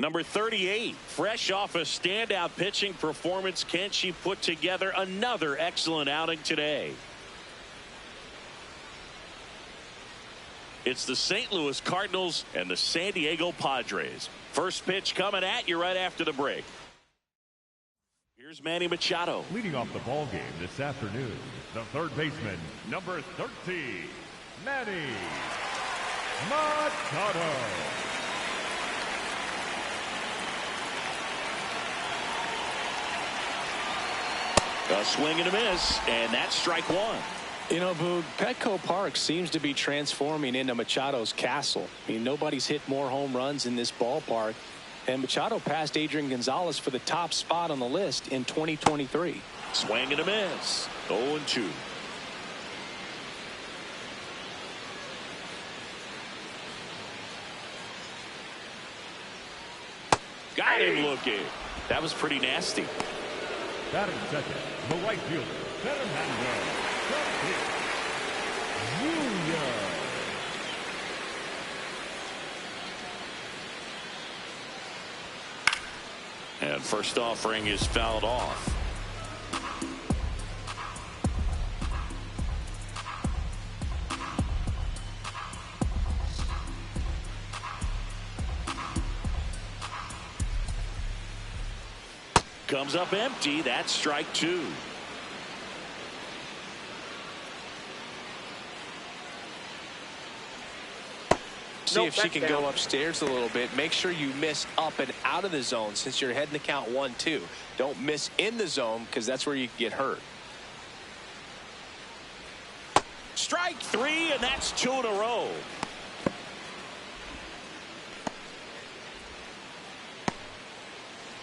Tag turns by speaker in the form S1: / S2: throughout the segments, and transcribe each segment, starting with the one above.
S1: Number 38, fresh off a standout pitching performance, can she put together another excellent outing today? It's the St. Louis Cardinals and the San Diego Padres. First pitch coming at you right after the break. Here's Manny Machado.
S2: Leading off the ball game this afternoon, the third baseman, number 13, Manny Machado.
S1: A swing and a miss, and that's strike one.
S3: You know, Boog, Petco Park seems to be transforming into Machado's castle. I mean, nobody's hit more home runs in this ballpark. And Machado passed Adrian Gonzalez for the top spot on the list in 2023.
S1: Swing and a miss. 0-2. Got him looking. That was pretty nasty.
S2: Batting second, the right fielder, Fernando Jr.
S1: And first offering is fouled off. Comes up empty. That's strike two.
S3: See if she can go upstairs a little bit. Make sure you miss up and out of the zone since you're heading to count 1-2. Don't miss in the zone because that's where you can get hurt.
S1: Strike three, and that's two in a row.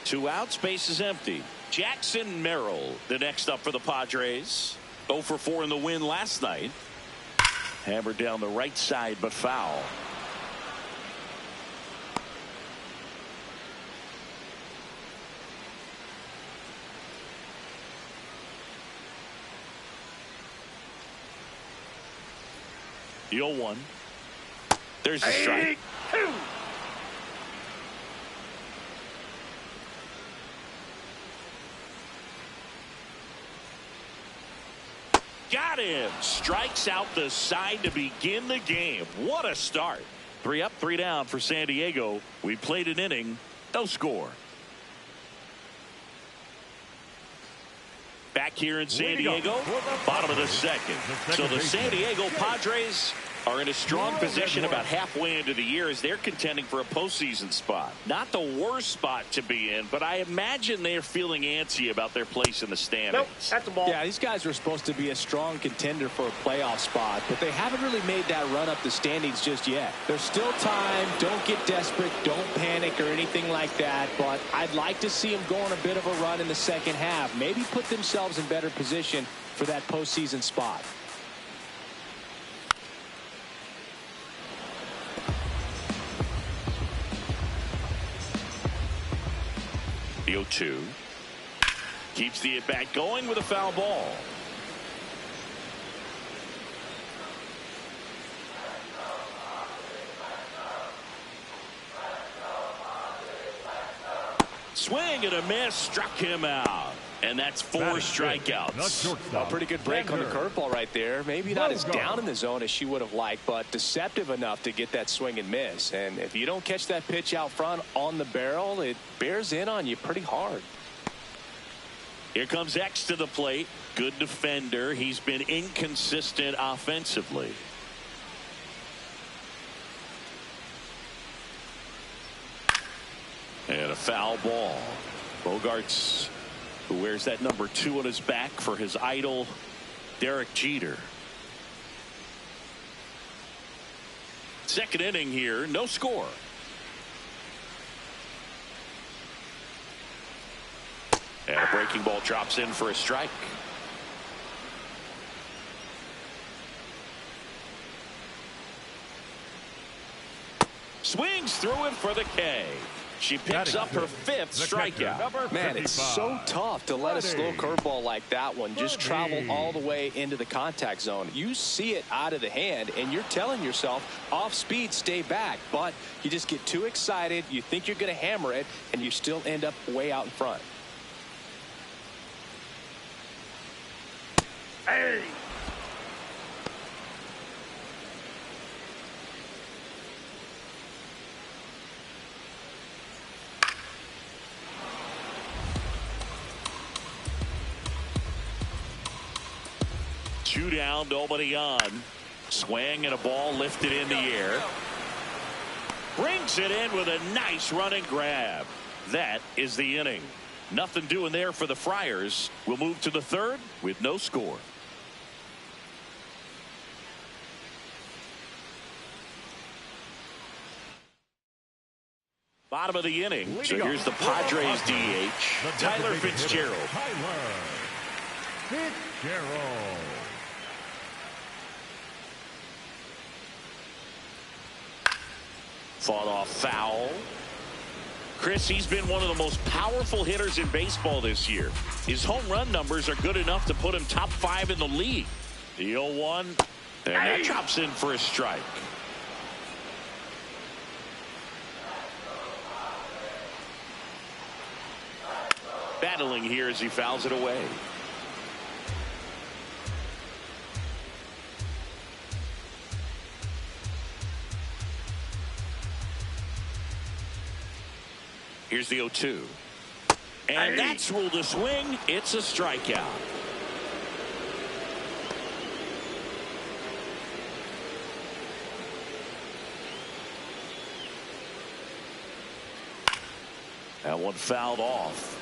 S1: Two outs, base is empty. Jackson Merrill, the next up for the Padres. 0 for 4 in the win last night. Hammered down the right side, but foul. The 0-1. There's the strike. Got him. Strikes out the side to begin the game. What a start. 3 up, 3 down for San Diego. We played an inning. No score. Back here in San Diego, bottom of the second. So the San Diego Padres are in a strong position about halfway into the year as they're contending for a postseason spot. Not the worst spot to be in, but I imagine they're feeling antsy about their place in the standings.
S4: Nope, that's the ball.
S3: Yeah, these guys are supposed to be a strong contender for a playoff spot, but they haven't really made that run up the standings just yet. There's still time. Don't get desperate. Don't panic or anything like that, but I'd like to see them go on a bit of a run in the second half. Maybe put themselves in better position for that postseason spot.
S1: The 0-2 keeps the at-bat going with a foul ball. Swing and a miss, struck him out. And that's 4 strikeouts.
S3: A pretty good break on the curveball right there. Maybe not as down in the zone as she would have liked, but deceptive enough to get that swing and miss. And if you don't catch that pitch out front on the barrel, it bears in on you pretty hard.
S1: Here comes X to the plate. Good defender. He's been inconsistent offensively. And a foul ball. Bogarts, who wears that number 2 on his back for his idol, Derek Jeter. Second inning here, no score. And a breaking ball drops in for a strike. Swings through it for the K. She picks up her 5th strikeout.
S3: Man, it's so tough to let a slow curveball like that one just travel all the way into the contact zone. You see it out of the hand, and you're telling yourself, off speed, stay back. But you just get too excited. You think you're going to hammer it, and you still end up way out in front.
S2: Hey!
S1: Two down, nobody on. Swing and a ball lifted in the air. Brings it in with a nice running grab. That is the inning. Nothing doing there for the Friars. We'll move to the 3rd with no score. Bottom of the inning. So here's the Padres DH, Tyler Fitzgerald. Fought off foul. Chris, he's been one of the most powerful hitters in baseball this year. His home run numbers are good enough to put him top 5 in the league. The 0-1, and that drops in for a strike. Battling here as he fouls it away. Here's the 0-2. And that's ruled a swing. It's a strikeout. That one fouled off.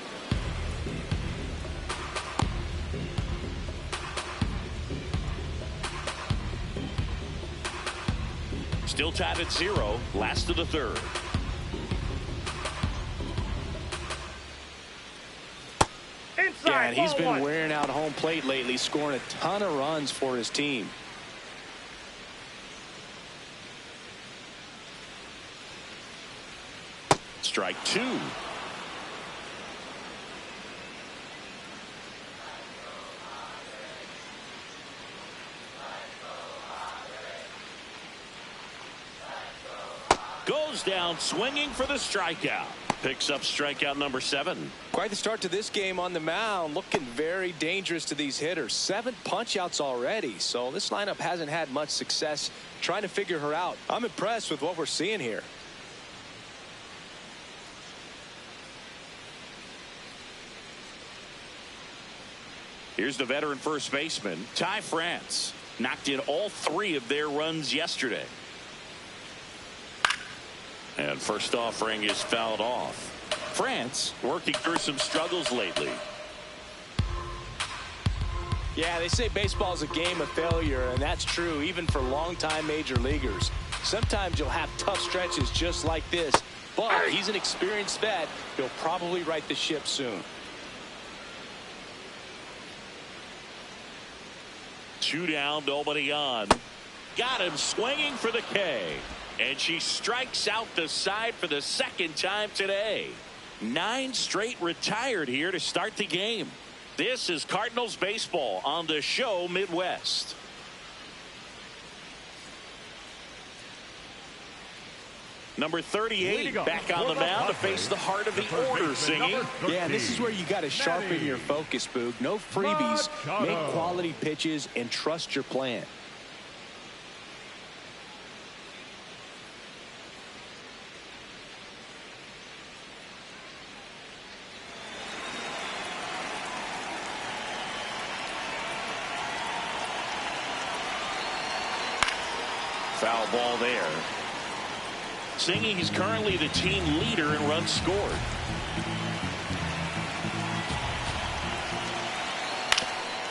S1: Still tied at 0. Last of the 3rd.
S3: Yeah, and he's been wearing out home plate lately, scoring a ton of runs for his team.
S1: Strike 2. Goes down swinging for the strikeout. Picks up strikeout number 7.
S3: Quite the start to this game on the mound. Looking very dangerous to these hitters. 7 punch-outs already. So this lineup hasn't had much success trying to figure her out. I'm impressed with what we're seeing here.
S1: Here's the veteran first baseman, Ty France. Knocked in all 3 of their runs yesterday. And first offering is fouled off. France working through some struggles lately.
S3: Yeah, they say baseball is a game of failure, and that's true even for longtime major leaguers. Sometimes you'll have tough stretches just like this, but he's an experienced vet. He'll probably right the ship soon.
S1: 2 down, nobody on. Got him swinging for the K. And she strikes out the side for the 2nd time today. 9 straight retired here to start the game. This is Cardinals baseball on the show Midwest. Number 38 back on the mound to face the heart of the order, singing.
S3: Yeah, this is where you got to sharpen your focus, Boog. No freebies. Make quality pitches and trust your plan.
S1: Foul ball there. Singing, he's currently the team leader in runs scored.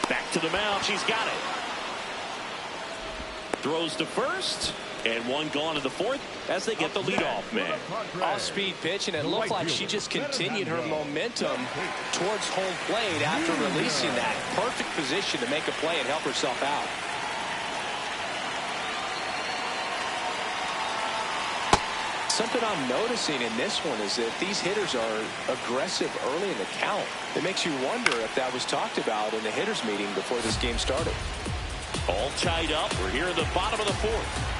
S1: Back to the mound. She's got it. Throws to first. And one gone in the 4th as they get the leadoff man.
S3: Off-speed pitch, and it looked like she just continued her momentum towards home plate after releasing that. Perfect position to make a play and help herself out. something I'm noticing in this one is that these hitters are aggressive early in the count. It makes you wonder if that was talked about in the hitters meeting before this game started.
S1: All tied up. We're here in the bottom of the fourth.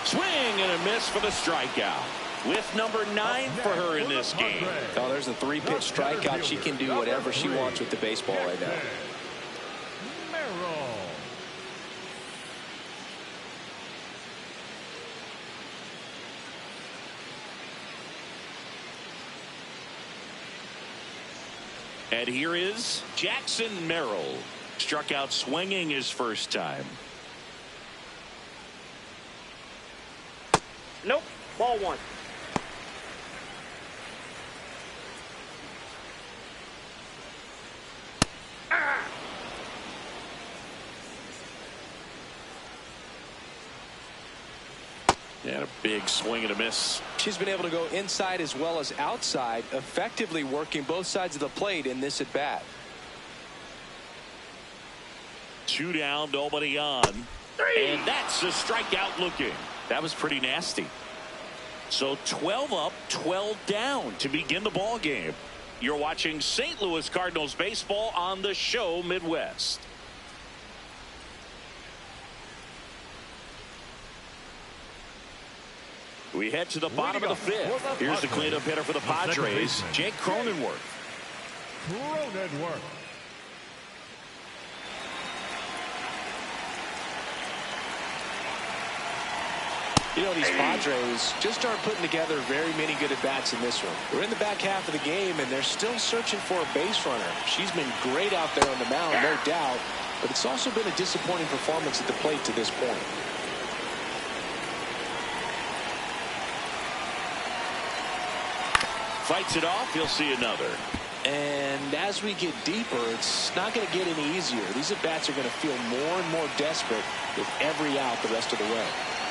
S1: Swing and a miss for the strikeout. With number 9 for her in this game.
S3: Oh, there's a 3-pitch strikeout. She can do whatever she wants with the baseball right now.
S1: And here is Jackson Merrill. Struck out swinging his first time.
S4: Nope. Ball 1.
S1: And a big swing and a miss.
S3: She's been able to go inside as well as outside, effectively working both sides of the plate in this at bat.
S1: 2 down, nobody on. And that's a strikeout looking. That was pretty nasty. So 12 up, 12 down to begin the ball game. You're watching St. Louis Cardinals baseball on the show Midwest. We head to the bottom of the 5th. Here's the cleanup hitter for the Padres, Jake Cronenworth.
S3: You know, these Padres just aren't putting together very many good at-bats in this one. We're in the back half of the game, and they're still searching for a base runner. She's been great out there on the mound, no doubt, but it's also been a disappointing performance at the plate to this point.
S1: Fights it off. He'll see another.
S3: And as we get deeper, it's not going to get any easier. These at-bats are going to feel more and more desperate with every out the rest of the way.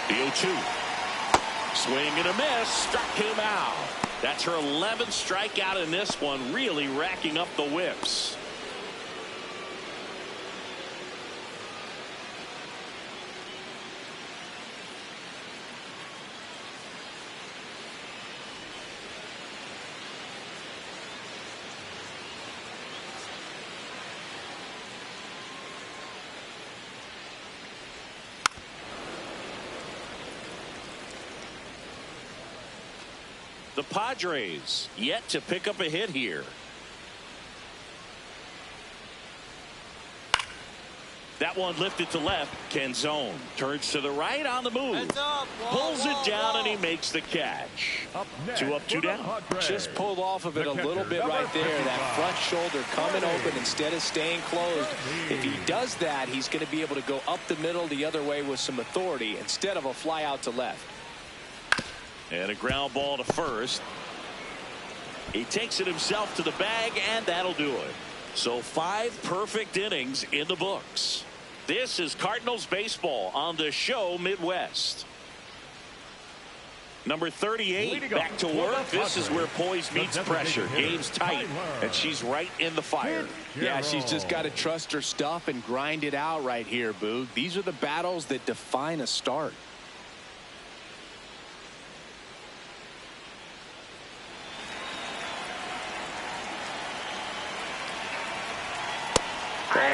S1: The 0-2. Swing and a miss. Struck him out. That's her 11th strikeout in this one, really racking up the whiffs. The Padres yet to pick up a hit here. That one lifted to left. Canzone turns to the right on the move. Pulls it down and he makes the catch. 2 up, 2 down.
S3: Just pulled off of it a little bit right there. That front shoulder coming open instead of staying closed. If he does that, he's going to be able to go up the middle the other way with some authority instead of a fly out to left.
S1: And a ground ball to first. He takes it himself to the bag, and that'll do it. So 5 perfect innings in the books. This is Cardinals baseball on the show Midwest. Number 38 back to work. This is where poise meets pressure. Game's tight, and she's right in the fire.
S3: Yeah, she's just got to trust her stuff and grind it out right here, Boog. These are the battles that define a start.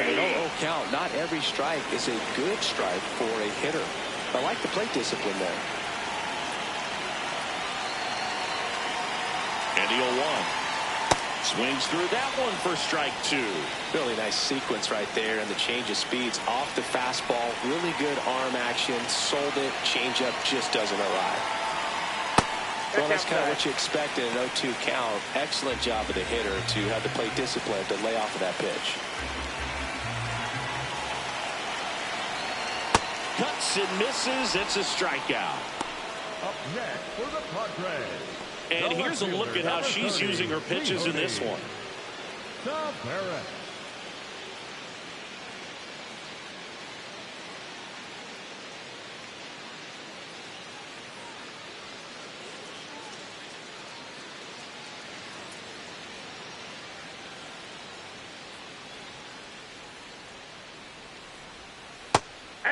S3: No count. Not every strike is a good strike for a hitter. I like the plate discipline there.
S1: And the 0-1. Swings through that one for strike 2.
S3: Really nice sequence right there, and the change of speeds off the fastball. Really good arm action. Sold it. Changeup just doesn't arrive. Well, that's kind of what you expect in an 0-2 count. Excellent job of the hitter to have the plate discipline to lay off of that pitch.
S1: Cuts and misses. It's a strikeout.
S2: Up next for the Padres.
S1: And here's a look at how she's using her pitches in this one.
S2: Barrett.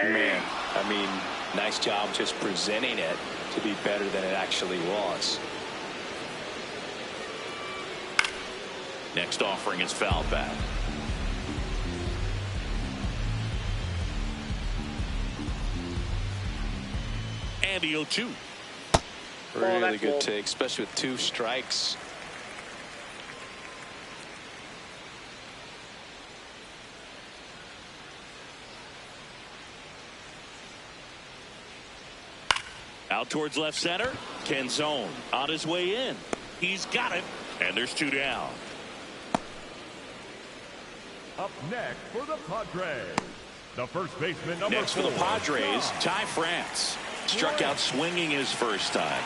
S3: Man, I mean, Nice job just presenting it to be better than it actually was.
S1: Next offering is foul back. And the 0-2.
S3: Really good take, especially with 2 strikes.
S1: Out towards left center. Canzone on his way in. He's got it. And there's 2 down.
S2: Up next for the Padres, the first baseman, number 4.
S1: Next for the Padres, Ty France. Struck out swinging his first time.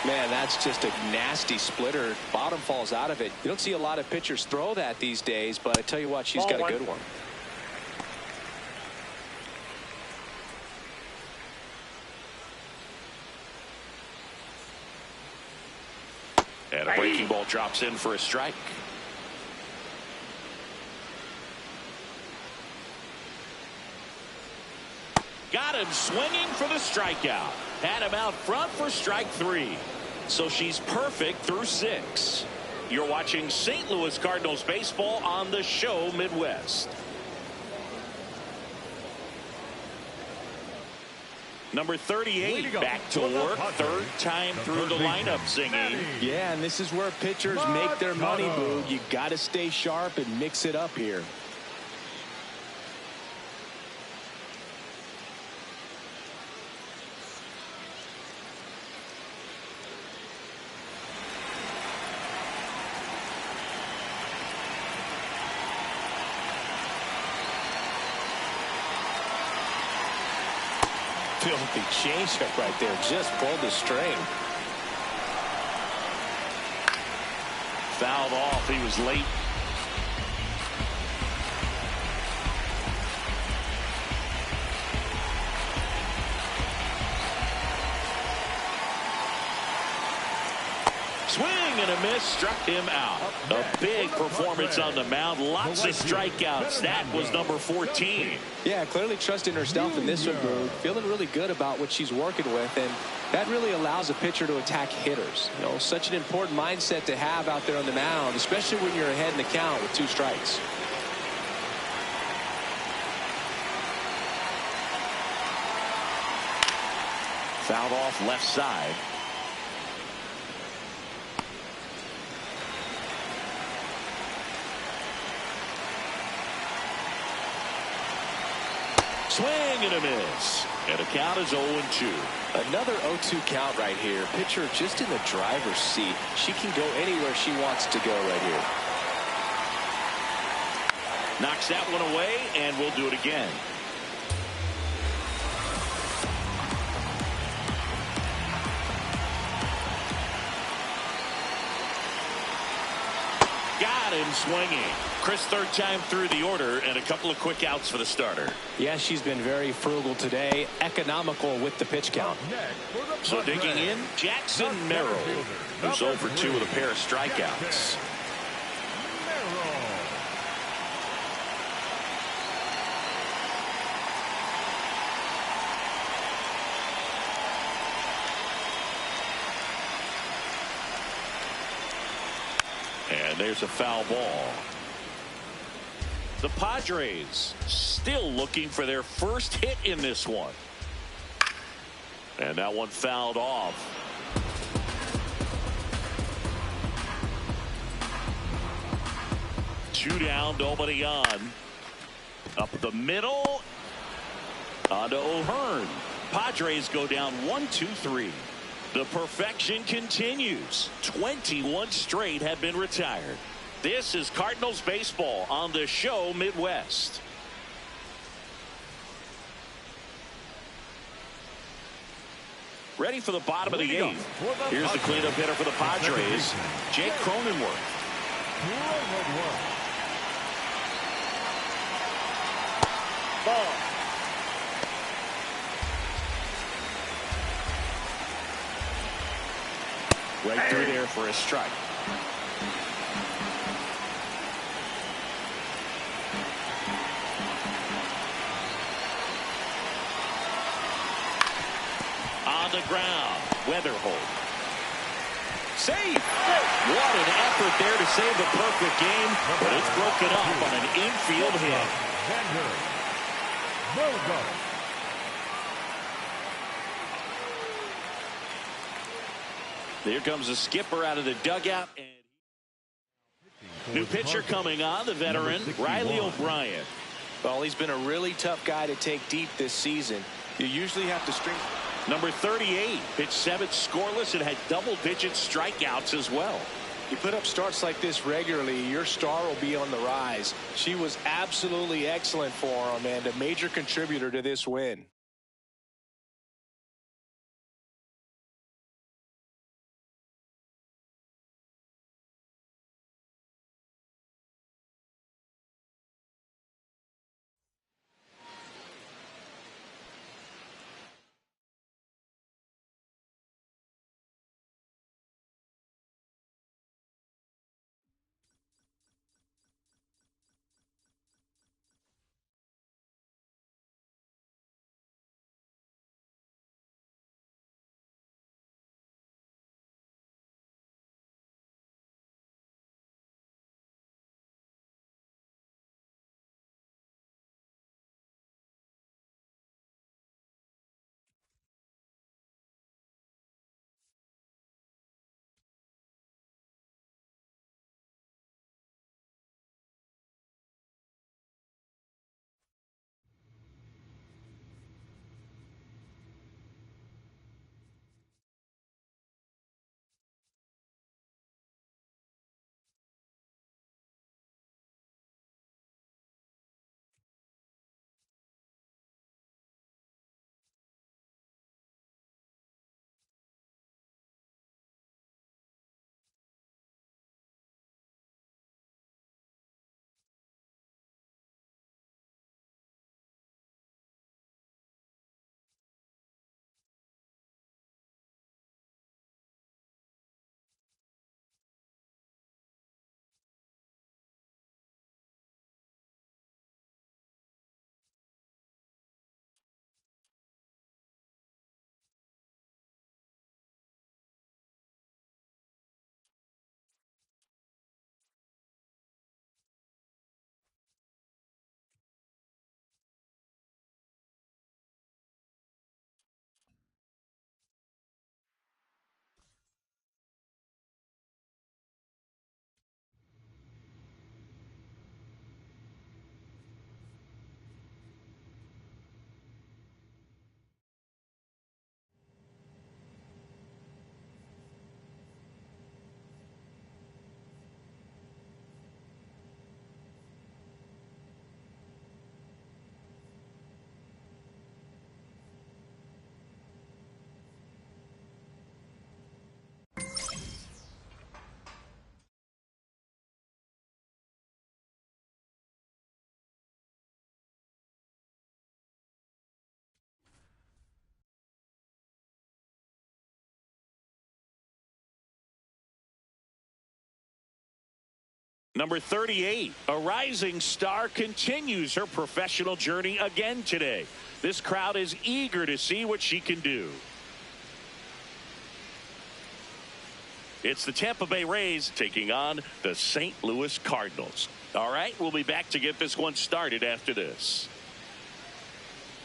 S3: Man, that's just a nasty splitter. Bottom falls out of it. You don't see a lot of pitchers throw that these days, but I tell you what, she's got a good one.
S1: And a breaking ball drops in for a strike. Got him swinging for the strikeout. Had him out front for strike 3. So she's perfect through 6. You're watching St. Louis Cardinals baseball on the show Midwest. Number 38 back to work. 3rd time through the lineup singing.
S3: Yeah, and this is where pitchers make their money, Boog. You got to stay sharp and mix it up here. Filthy changeup right there. Just pulled the string.
S1: Fouled off. He was late. Swing and a miss, struck him out. A big performance on the mound. Lots of strikeouts. That was number 14.
S3: Yeah, clearly trusting herself in this one, Boog. Feeling really good about what she's working with, and that really allows a pitcher to attack hitters. You know, such an important mindset to have out there on the mound, especially when you're ahead in the count with 2 strikes.
S1: Fouled off left side. Swing and a miss. And the count is 0-2.
S3: Another 0-2 count right here. Pitcher just in the driver's seat. She can go anywhere she wants to go right here.
S1: Knocks that one away, and we'll do it again. Got him swinging. Chris, 3rd time through the order, and a couple of quick outs for the starter.
S3: Yeah, she's been very frugal today. Economical with the pitch count.
S1: So digging in, Jackson Merrill, who's 0 for 2 with a pair of strikeouts. And there's a foul ball. The Padres still looking for their first hit in this one. And that one fouled off. Two down, nobody on. Up the middle. Onto O'Hearn. Padres go down 1-2-3. The perfection continues. 21 straight have been retired. This is Cardinals baseball on the show Midwest. Ready for the bottom of the 8th. Here's the cleanup hitter for the Padres, Jake Cronenworth. Ball. Right through there for a strike. the ground. Weatherholt. Save. What an effort there to save the perfect game, but it's broken up on an infield hit. There comes the skipper out of the dugout. And new pitcher coming on, the veteran, Riley O'Brien.
S3: Well, he's been a really tough guy to take deep this season. You usually have to string.
S1: Number 38 pitched 7 scoreless and had double-digit strikeouts as well.
S3: You put up starts like this regularly, your star will be on the rise. She was absolutely excellent for him and a major contributor to this win.
S1: Number 38, a rising star, continues her professional journey again today. This crowd is eager to see what she can do. It's the Tampa Bay Rays taking on the St. Louis Cardinals. All right, we'll be back to get this one started after this.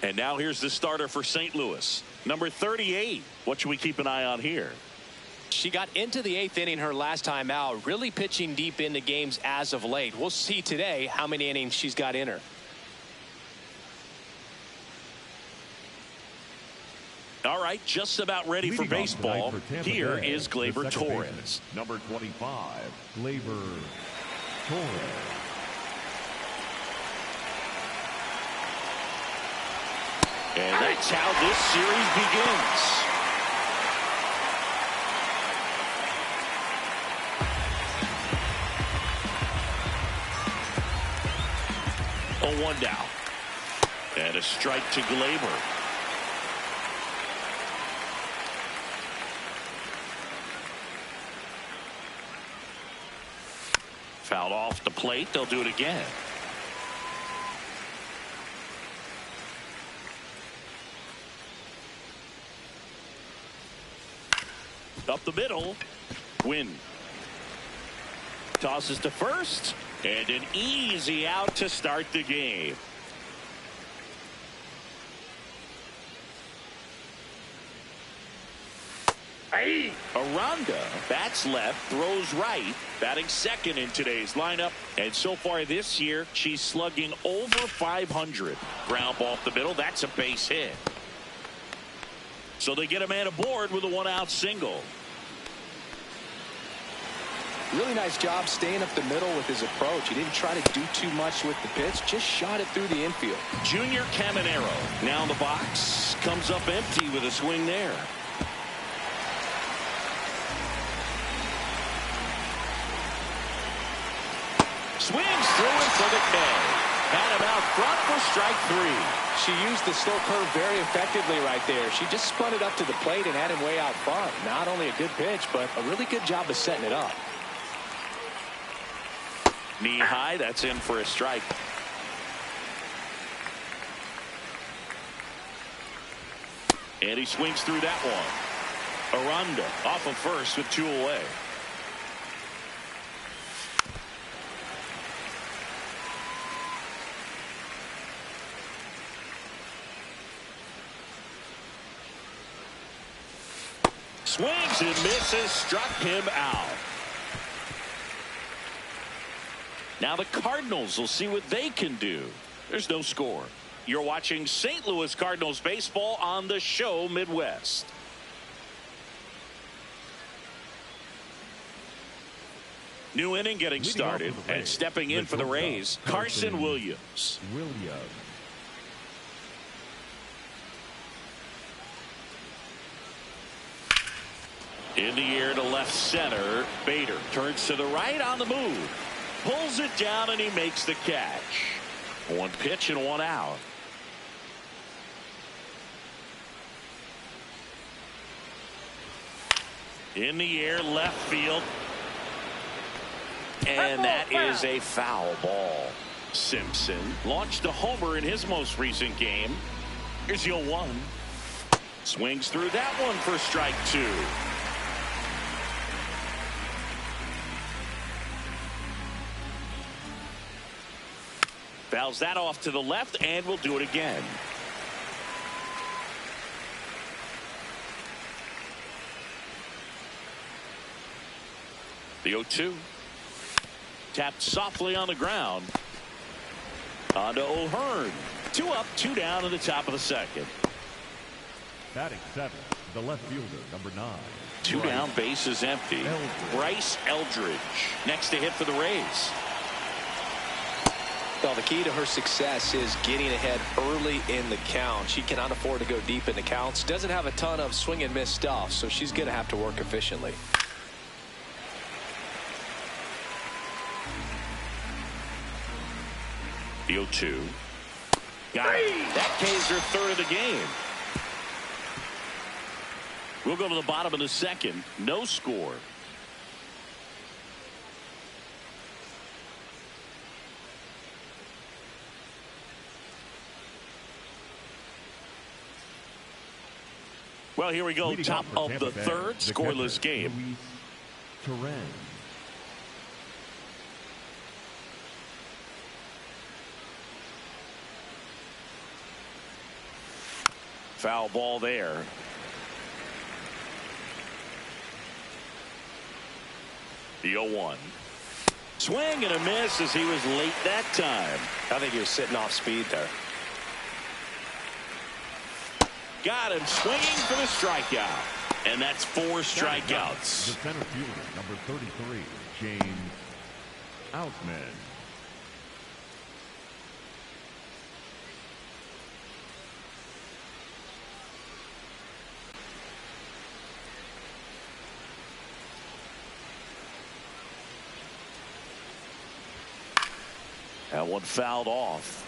S1: And now here's the starter for St. Louis. Number 38. What should we keep an eye on here?
S3: She got into the 8th inning her last time out, really pitching deep into games as of late. We'll see today how many innings she's got in her.
S2: All right, just about ready for baseball. Here is Gleyber Torres. Number 25, Gleyber Torres.
S1: And that's how this series begins. A 1 down. And a strike to Gleyber. Fouled off the plate. They'll do it again. Up the middle. Win. Tosses to first. And an easy out to start the game. Aranda bats left, throws right, batting second in today's lineup. And so far this year, she's slugging over 500. Ground ball up the middle. That's a base hit. So they get a man aboard with a one-out single.
S3: Really nice job staying up the middle with his approach. He didn't try to do too much with the pitch, just shot it through the infield.
S1: Junior Caminero now in the box, comes up empty with a swing there. Swings through it for the K. Had him out front for strike 3.
S3: She used the slow curve very effectively right there. She just spun it up to the plate and had him way out front. Not only a good pitch, but a really good job of setting it up.
S1: Knee high, that's in for a strike. And he swings through that one. Aranda off of first with 2 away. Swings and misses, struck him out. Now the Cardinals will see what they can do. There's no score. You're watching St. Louis Cardinals baseball on the show Midwest. New inning getting started, and stepping in for the Rays, Carson Williams. In the air to left center. Bader turns to the right on the move. Pulls it down and he makes the catch. 1 pitch and 1 out. In the air left field. And that is a foul ball. Simpson launched a homer in his most recent game. Here's the 0-1. Swings through that one for strike 2. Fouls that off to the left and will do it again. The 0-2. Tapped softly on the ground. On to O'Hearn. 2 up, 2 down in the top of the second.
S2: Batting 7, the left fielder, number 9.
S1: 2 down, bases empty. Bryce Eldridge next to hit for the Rays.
S3: Well, the key to her success is getting ahead early in the count. She cannot afford to go deep in the counts. Doesn't have a ton of swing and miss stuff, so she's going to have to work efficiently.
S1: The 0-2. Got it. That K's her 3rd of the game. We'll go to the bottom of the second. No score. Well, here we go. Top of the 3rd. Scoreless game. Foul ball there. The 0-1. Swing and a miss as he was late that time.
S3: I think he was sitting off speed there.
S1: Got him swinging for the strikeout. And that's 4 strikeouts.
S2: The center fielder, number 33, James Outman.
S1: That one fouled off.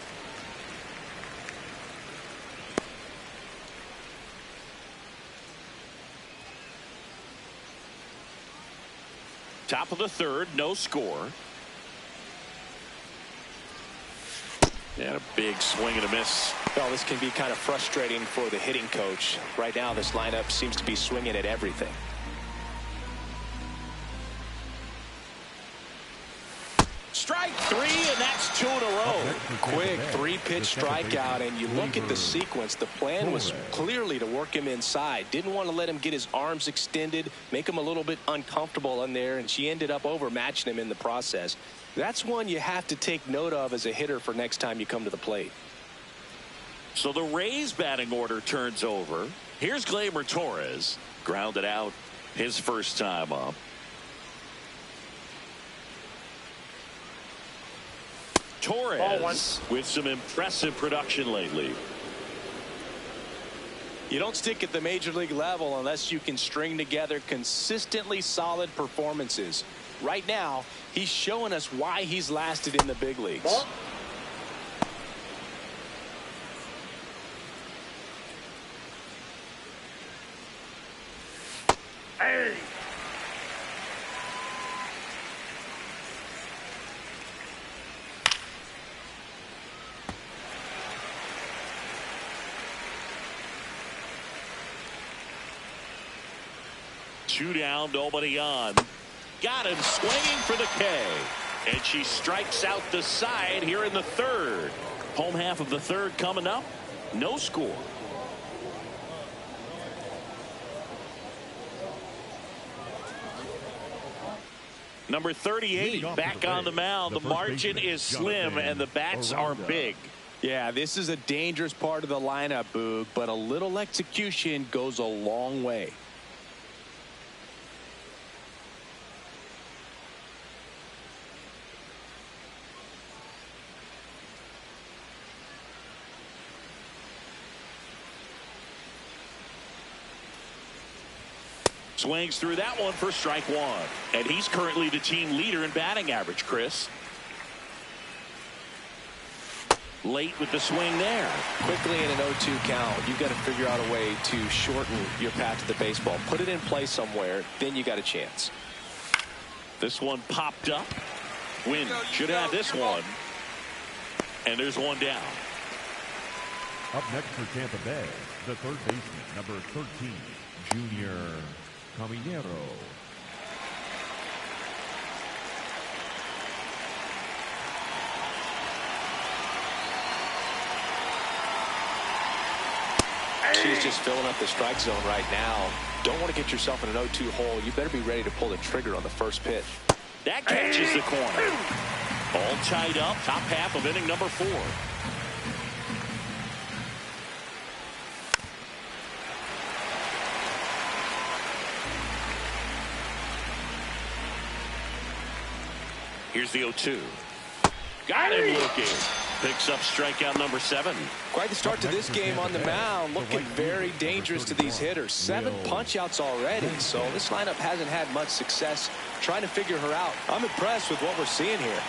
S1: Top of the 3rd, no score. And a big swing and a miss.
S3: Well, this can be kind of frustrating for the hitting coach. Right now, this lineup seems to be swinging at everything.
S1: Strike three, and that's 2 in a row.
S3: Quick 3-pitch strikeout, and you look at the sequence. The plan was clearly to work him inside. Didn't want to let him get his arms extended, make him a little bit uncomfortable in there, and she ended up overmatching him in the process. That's one you have to take note of as a hitter for next time you come to the plate.
S1: So the Rays batting order turns over. Here's Gleyber Torres, grounded out his first time up. Torres with some impressive production lately.
S3: You don't stick at the major league level unless you can string together consistently solid performances. Right now, he's showing us why he's lasted in the big leagues.
S2: Hey.
S1: Two down, nobody on. Got him swinging for the K. And she strikes out the side here in the third. Home half of the third coming up. No score. Number 38 back on the mound. The margin is slim and the bats are big.
S3: Yeah, this is a dangerous part of the lineup, Boog, but a little execution goes a long way.
S1: Swings through that one for strike one. And he's currently the team leader in batting average, Chris. Late with the swing there.
S3: Quickly in an 0-2 count, you've got to figure out a way to shorten your path to the baseball. Put it in play somewhere, then you got a chance.
S1: This one popped up. Win should have this one. And there's one down.
S2: Up next for Tampa Bay, the third baseman, number 13, Junior Caminero.
S3: She's just filling up the strike zone right now. Don't want to get yourself in an 0-2 hole. You better be ready to pull the trigger on the first pitch.
S1: That catches the corner. All tied up, top half of inning number 4. Here's the 0-2. Got him looking. Picks up strikeout number 7.
S3: Quite the start to this game on the mound. Looking very dangerous to these hitters. 7 punch-outs already. So this lineup hasn't had much success trying to figure her out. I'm impressed with what we're seeing here.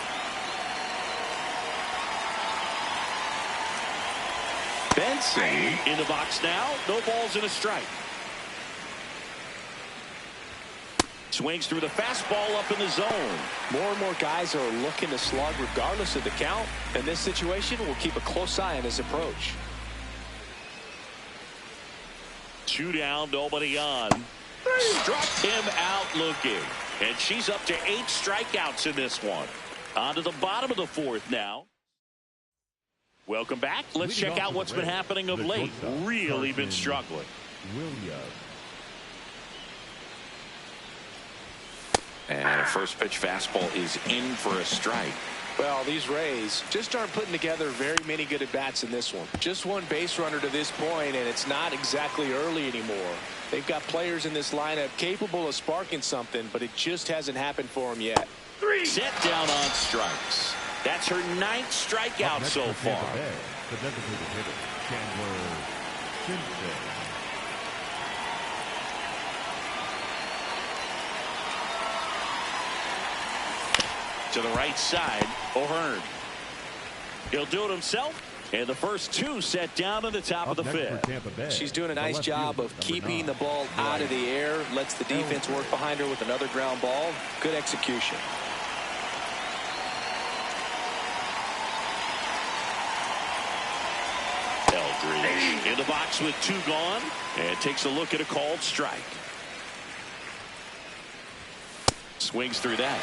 S1: Benson in the box now. No balls and a strike. Swings through the fastball up in the zone.
S3: More and more guys are looking to slug regardless of the count. In this situation, we'll keep a close eye on his approach.
S1: 2 down, nobody on. Struck him out looking. And she's up to 8 strikeouts in this one. On to the bottom of the 4th now. Welcome back. Let's check out what's been happening of late. Really been struggling.
S2: Williams.
S1: And a first pitch fastball is in for a strike.
S3: Well, these Rays just aren't putting together very many good at-bats in this one. Just one base runner to this point, and it's not exactly early anymore. They've got players in this lineup capable of sparking something, but it just hasn't happened for them yet.
S1: Set down on strikes. That's her 9th strikeout so far.
S2: The designated hitter, Chandler Simpson.
S1: To the right side, O'Hearn. He'll do it himself. And the first 2 set down in the top of the 5th.
S3: She's doing a nice job of keeping the ball out of the air. Lets the defense work behind her with another ground ball. Good execution.
S1: Eldridge in the box with 2 gone. And takes a look at a called strike. Swings through that.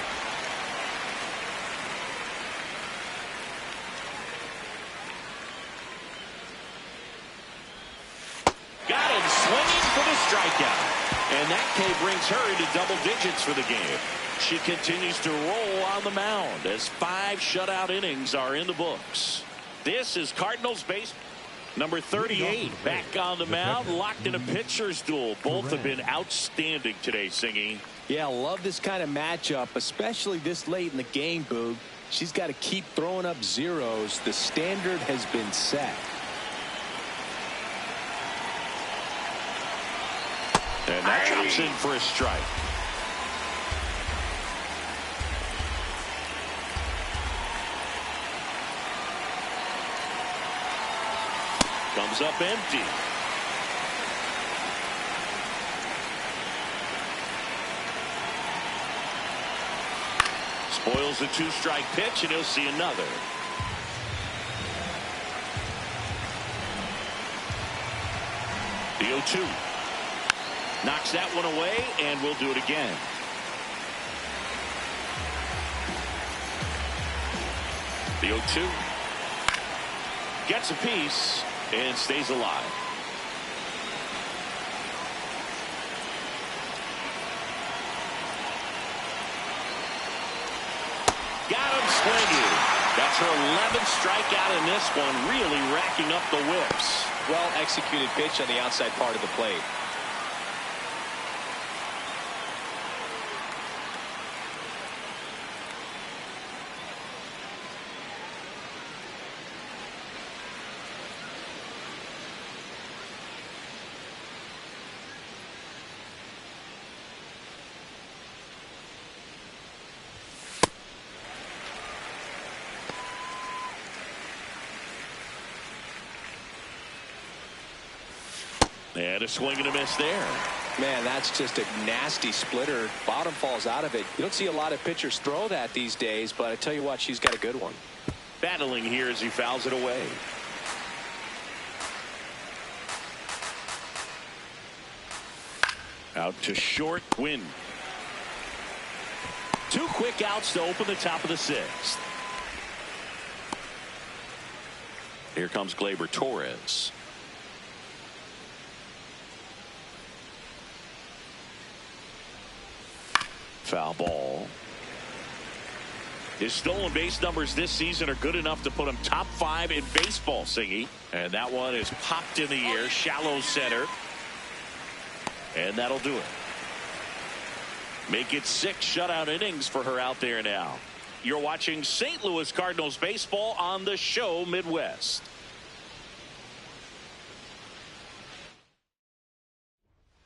S1: And that K brings her into double digits for the game. She continues to roll on the mound as 5 shutout innings are in the books. This is Cardinals base. Number 38 back on the mound, locked in a pitcher's duel. Both have been outstanding today, Singy.
S3: Yeah, I love this kind of matchup, especially this late in the game, Boog. She's got to keep throwing up zeros. The standard has been set.
S1: And that drops in for a strike. Comes up empty. Spoils the 2-strike pitch, and he'll see another. The 0-2. Knocks that one away, and we'll do it again. The 0-2. Gets a piece and stays alive. Got him swinging. That's her 11th strikeout in this one, really racking up the whips.
S3: Well executed pitch on the outside part of the plate.
S1: And a swing and a miss there.
S3: Man, that's just a nasty splitter. Bottom falls out of it. You don't see a lot of pitchers throw that these days, but I tell you what, she's got a good one.
S1: Battling here as he fouls it away. Out to short, win. 2 quick outs to open the top of the 6th. Here comes Gleyber Torres. Foul ball. His stolen base numbers this season are good enough to put him top 5 in baseball, Singy. And that one is popped in the air, shallow center. And that'll do it. Make it 6 shutout innings for her out there now. You're watching St. Louis Cardinals baseball on the show Midwest.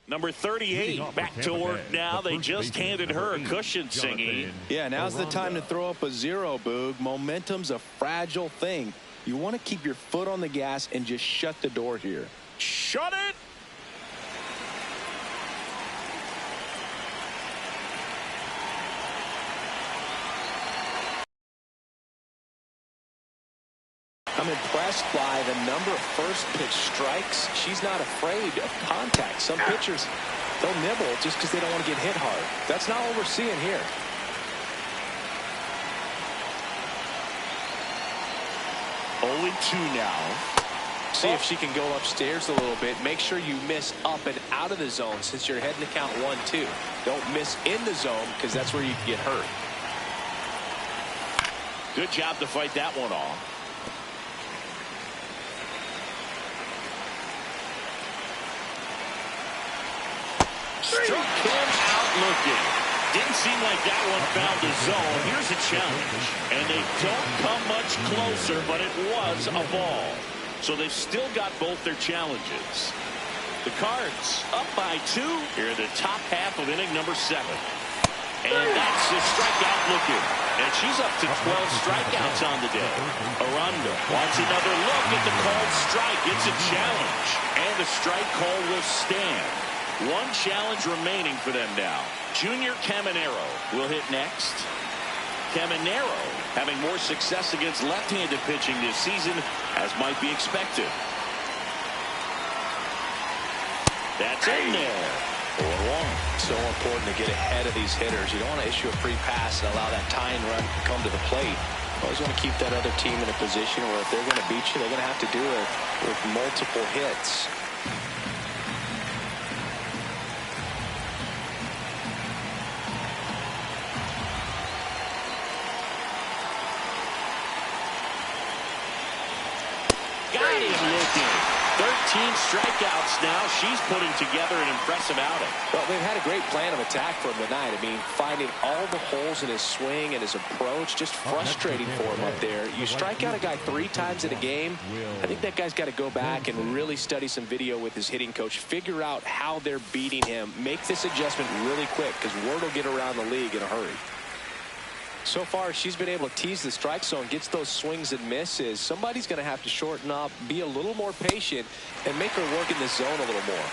S1: Number 38 back to work now. They just handed her a cushion, Singy.
S3: Yeah, now's the time to throw up a zero, Boog. Momentum's a fragile thing. You want to keep your foot on the gas and just shut the door here.
S1: Shut it!
S3: I'm impressed by the number of first pitch strikes. She's not afraid of contact. Some pitchers, they'll nibble just because they don't want to get hit hard. That's not what we're seeing here.
S1: Only 2 now.
S3: See if she can go upstairs a little bit. Make sure you miss up and out of the zone since you're heading to count 1-2. Don't miss in the zone because that's where you can get hurt.
S1: Good job to fight that one off. Struck him out looking. Didn't seem like that one found the zone. Here's a challenge. And they don't come much closer, but it was a ball. So they've still got both their challenges. The Cards up by 2 here in the top half of inning number 7. And that's the strikeout looking. And she's up to 12 strikeouts on the day. Aranda wants another look at the called strike. It's a challenge. And the strike call will stand. 1 challenge remaining for them now. Junior Caminero will hit next. Caminero having more success against left-handed pitching this season, as might be expected. That's in there. 4-1.
S3: So important to get ahead of these hitters. You don't want to issue a free pass and allow that tying run to come to the plate. You always want to keep that other team in a position where if they're going to beat you, they're going to have to do it with multiple hits.
S1: strikeouts now. She's putting together an impressive outing.
S3: Well, they've had a great plan of attack for him tonight. I mean, finding all the holes in his swing and his approach, just frustrating for him up there. You strike out a guy 3 times in a game, I think that guy's got to go back and really study some video with his hitting coach, figure out how they're beating him, make this adjustment really quick, because word will get around the league in a hurry. So far, she's been able to tease the strike zone, gets those swings and misses. Somebody's going to have to shorten up, be a little more patient, and make her work in the zone a little more.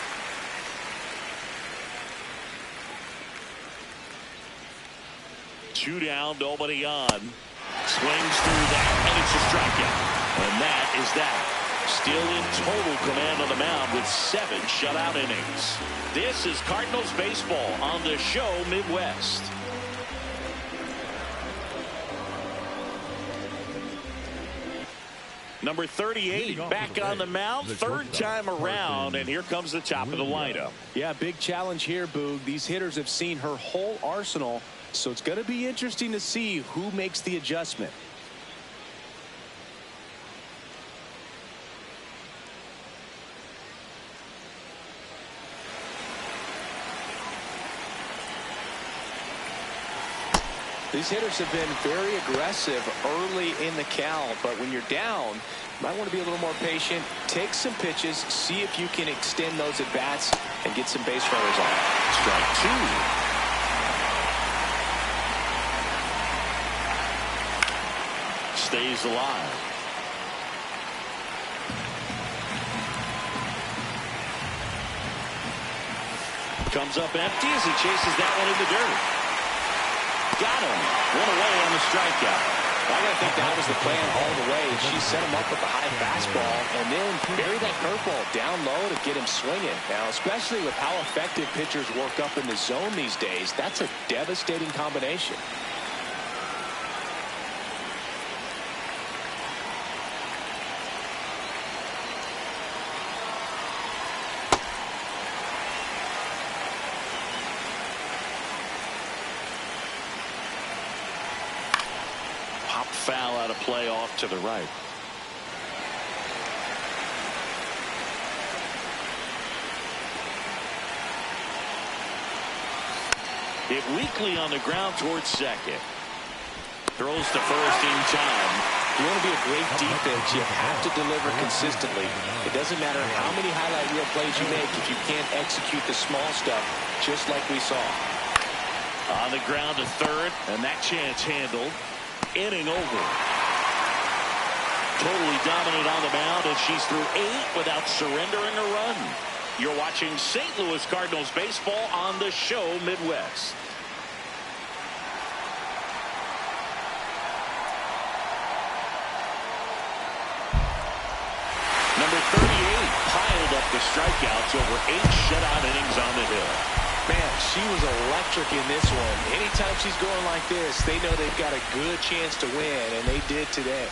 S1: Two down, nobody on. Swings through that, and it's a strikeout. And that is that. Still in total command on the mound with 7 shutout innings. This is Cardinals baseball on the show Midwest. Number 38 back on the mound, 3rd time around, and here comes the top of the lineup.
S3: Yeah, big challenge here, Boog. These hitters have seen her whole arsenal, so it's going to be interesting to see who makes the adjustment. These hitters have been very aggressive early in the count, but when you're down, you might want to be a little more patient, take some pitches, see if you can extend those at-bats and get some base runners on.
S1: Strike 2. Stays alive. Comes up empty as he chases that one in the dirt. Got him. 1 away on the strikeout.
S3: I got to think that was the plan all the way. She set him up with a high fastball and then bury that curveball down low to get him swinging. Now, especially with how effective pitchers work up in the zone these days, that's a devastating combination.
S1: Foul out of play off to the right. Hit weakly on the ground towards second. Throws to first in time.
S3: You want to be a great defense, you have to deliver consistently. It doesn't matter how many highlight reel plays you make if you can't execute the small stuff, just like we saw.
S1: On the ground to third, and that chance handled. Inning over. Totally dominant on the mound, and she's through 8 without surrendering a run. You're watching St. Louis Cardinals baseball on the show Midwest. Number 38 piled up the strikeouts over 8 shutout innings on the hill.
S3: Man, she was electric in this one. Anytime she's going like this, they know they've got a good chance to win, and they did today.